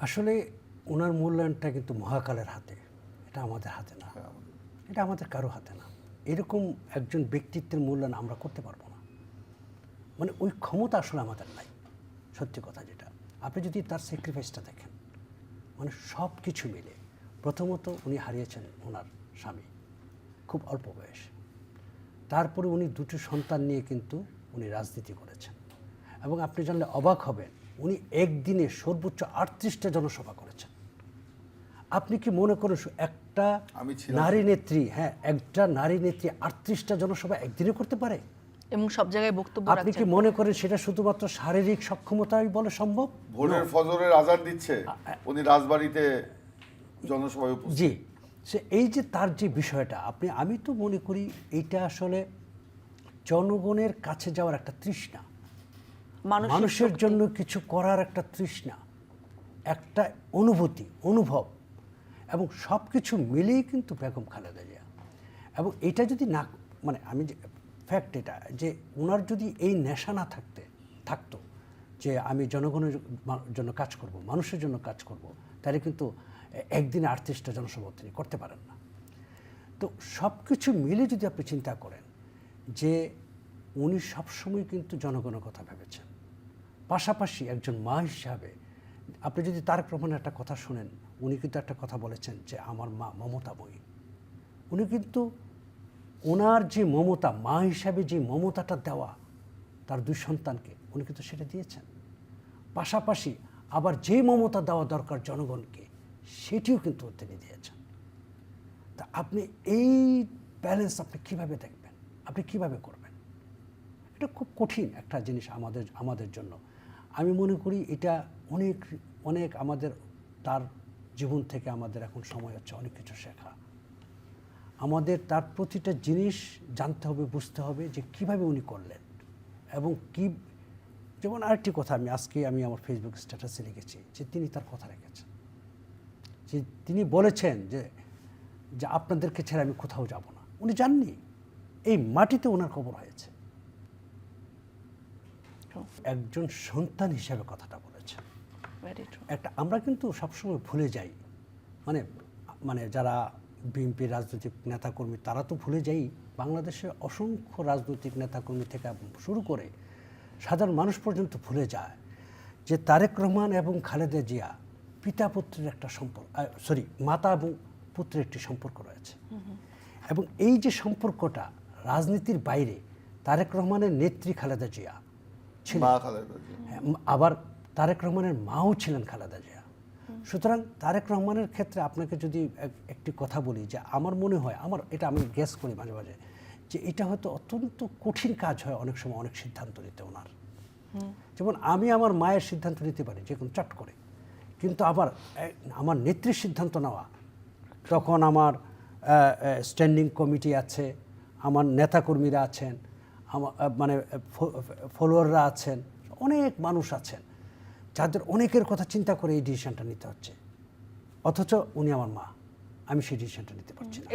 আসলে ওনার মূল্যায়নটা কিন্তু মহাকালের হাতে, এটা আমাদের হাতে না, এটা আমাদের কারো হাতে না। এরকম একজন ব্যক্তিত্বের মূল্যায়ন আমরা করতে পারবো না, মানে ওই ক্ষমতা আসলে আমাদের নাই। সত্যি কথা যেটা, আপনি যদি তার স্যাক্রিফাইসটা দেখেন, মানে সব কিছু মিলে, প্রথমত উনি হারিয়েছেন ওনার স্বামী খুব অল্প বয়সে, তারপরে উনি দুটো সন্তান নিয়ে কিন্তু উনি রাজনীতি করেছেন, এবং আপনি জানলে অবাক হবেন উনি একদিনে সর্বোচ্চ 38টা জনসভা করেছেন। আপনি কি মনে করেন একটা নারী নেত্রী, হ্যাঁ একটা নারী নেত্রী 38টা জনসভা একদিনে করতে পারে? এবং সব জায়গায় বক্তব্য আপনি কি মনে করেন সেটা শুধুমাত্র শারীরিক সক্ষমতাই বলে সম্ভব? ভোরের ফজরের আজান দিচ্ছে, উনি রাজবাড়িতে জনসভায় উপস্থিত। জি, সে এই যে তার যে বিষয়টা, আমি তো মনে করি এইটা আসলে জনগণের কাছে যাওয়ার একটা তৃষ্ণা, মানুষের জন্য কিছু করার একটা তৃষ্ণা, একটা অনুভব, এবং সব কিছু মিলেই কিন্তু বেগম খালেদা জিয়া। এবং এটা যদি না, মানে আমি যে ফ্যাক্ট এটা যে ওনার যদি এই নেশা না থাকতো যে আমি জনগণের জন্য কাজ করব, মানুষের জন্য কাজ করব, তাহলে কিন্তু একদিনে 38টা জনসভা তিনি করতে পারেন না। তো সব কিছু মিলে যদি আপনি চিন্তা করেন যে উনি সবসময় কিন্তু জনগণের কথা ভেবেছেন, পাশাপাশি একজন মা হিসাবে আপনি যদি তারেক রহমানের একটা কথা শুনেন, উনি কিন্তু একটা কথা বলেছেন যে আমার মা মমতাময়ী। উনি কিন্তু ওনার যে মমতা, মা হিসাবে যে মমতাটা দেওয়া তার দুই সন্তানকে, উনি কিন্তু সেটা দিয়েছেন। পাশাপাশি আবার যে মমতা দেওয়া দরকার জনগণকে, সেটিও কিন্তু তিনি দিয়েছেন। তা আপনি এই ব্যালেন্স আপনি কীভাবে দেখবেন, আপনি কিভাবে করবেন? এটা খুব কঠিন একটা জিনিস আমাদের জন্য। আমি মনে করি এটা অনেক আমাদের তার জীবন থেকে আমাদের এখন সময় হচ্ছে অনেক কিছু শেখা। আমাদের তার প্রতিটা জিনিস জানতে হবে, বুঝতে হবে যে কিভাবে উনি করলেন, এবং কি। যেমন আরেকটি কথা আমি আমার ফেসবুক স্ট্যাটাসে লিখেছি যে তিনি তার কথা রেখেছেন, যে তিনি বলেছেন যে আপনাদেরকে ছেড়ে আমি কোথাও যাব না। উনি জাননি, এই মাটিতে ওনার খবর হয়েছে। একজন সন্তান হিসাবে কথাটা বলেছেন। আমরা কিন্তু সবসময় ভুলে যাই, মানে যারা বিএনপির রাজনৈতিক নেতাকর্মী তারা তো ভুলে যাই, বাংলাদেশের অসংখ্য রাজনৈতিক নেতাকর্মী থেকে শুরু করে সাধারণ মানুষ পর্যন্ত ভুলে যায় যে তারেক রহমান এবং খালেদা জিয়া পিতা পুত্রের একটা সম্পর্ক, মাতা এবং পুত্রের একটি সম্পর্ক রয়েছে। এবং এই যে সম্পর্কটা রাজনীতির বাইরে, তারেক রহমানের নেত্রী খালেদা জিয়া ছিলেন, আবার তারেক রহমানের মাও ছিলেন খালেদা জিয়া। সুতরাং তারেক রহমানের ক্ষেত্রে আপনাকে যদি একটি কথা বলি, যে আমার মনে হয়, আমি গেস করি মাঝে মাঝে যে এটা হয়তো অত্যন্ত কঠিন কাজ হয় অনেক সময় অনেক সিদ্ধান্ত নিতে ওনার। যেমন আমি আমার মায়ের সিদ্ধান্ত নিতে পারি যে কোনো চট করে, কিন্তু আবার আমার নেত্রীর সিদ্ধান্ত নেওয়া, তখন আমার স্ট্যান্ডিং কমিটি আছে, আমার নেতাকর্মীরা আছেন, আমার ফলোয়াররা আছেন, অনেক মানুষ আছেন যাদের অনেকের কথা চিন্তা করে এই ডিসিশনটা নিতে হচ্ছে। অথচ উনি আমার মা, আমি সেই ডিসিশনটা নিতে পারছি না।